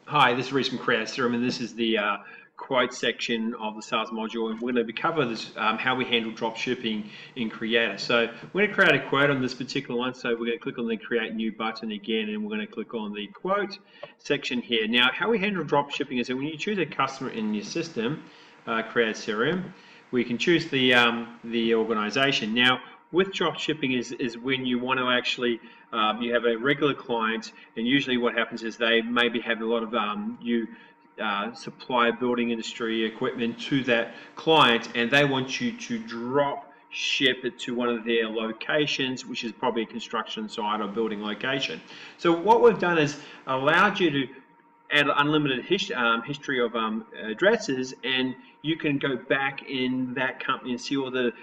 Hi, this is Reese from CreataCRM, and this is the quote section of the sales module, and we're going to cover this how we handle drop shipping in Creata. So we're going to create a quote on this particular one, so we're going to click on the Create New button again, and we're going to click on the quote section here. Now, how we handle drop shipping is that when you choose a customer in your system, CreataCRM, we can choose the organization. Now, with drop shipping is when you want to actually you have a regular client, and usually what happens is they maybe have a lot of supply building industry equipment to that client, and they want you to drop ship it to one of their locations, which is probably a construction site or building location. So what we've done is allowed you to add unlimited history of addresses, and you can go back in that company and see all the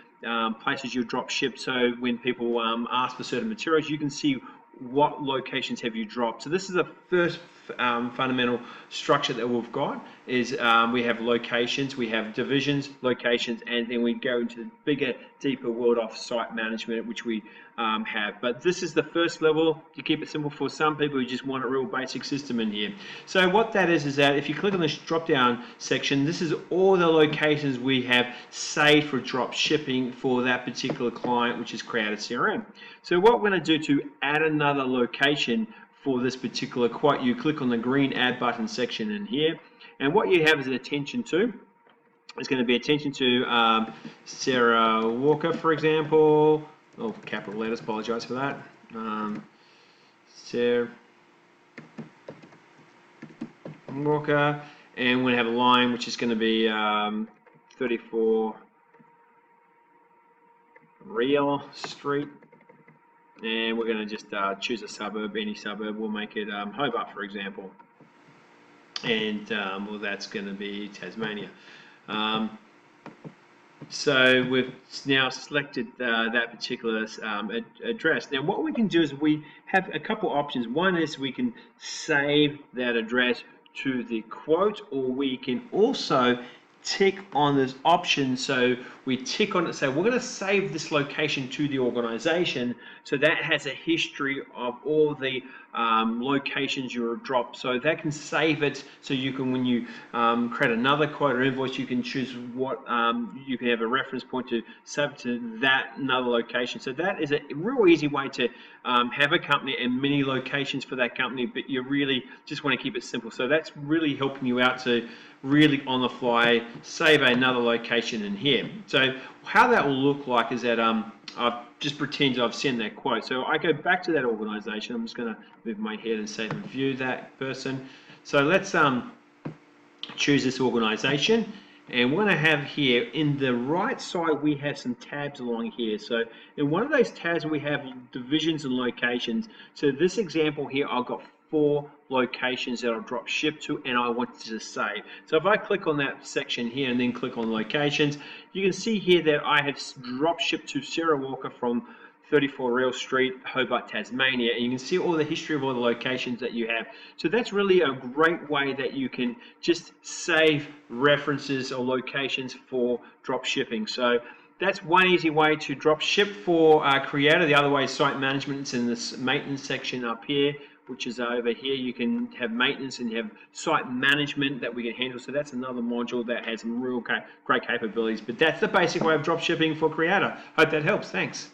places you drop ship. So when people ask for certain materials, you can see what locations have you dropped. So this is the first fundamental structure that we've got is we have locations, we have divisions, locations, and then we go into the bigger, deeper world of site management, which we have. But this is the first level to keep it simple for some people who just want a real basic system in here. So what that is that if you click on this drop down section, this is all the locations we have saved for drop shipping for that particular client, which is CreataCRM. So what we're going to do to add another location for this particular quote, you click on the green add button section in here, and what you have is an attention to. It's going to be attention to Sarah Walker, for example. Oh, capital letters, apologize for that. Sarah Walker, and we're going to have a line which is going to be 34 Real Street. And we're going to just choose a suburb, any suburb. We'll make it Hobart, for example. And well, that's going to be Tasmania. So we've now selected that particular address. Now what we can do is we have a couple options. One is we can save that address to the quote, or we can also tick on this option. So we tick on it, say we're going to save this location to the organization, so that has a history of all the locations you dropped, so that can save it, so you can, when you create another quote or invoice, you can choose what you can have a reference point to save to that another location. So that is a real easy way to have a company and many locations for that company, but you really just want to keep it simple. So that's really helping you out to really on the fly save another location in here. So how that will look like is that I've just pretended I've sent that quote. So I go back to that organization. I'm just going to move my head and say view that person. So let's choose this organization, and we're going to have here in the right side we have some tabs along here. So in one of those tabs we have divisions and locations. So this example here, I've got 4 locations that I'll drop ship to, and I want to save. So if I click on that section here and then click on locations, you can see here that I have drop shipped to Sarah Walker from 34 Real Street, Hobart, Tasmania, and you can see all the history of all the locations that you have. So that's really a great way that you can just save references or locations for drop shipping. So that's one easy way to drop ship for Creata. The other way is site management. It's in this maintenance section up here, which is over here. You can have maintenance and you have site management that we can handle. So that's another module that has some real great capabilities. But that's the basic way of drop shipping for Creata. Hope that helps. Thanks.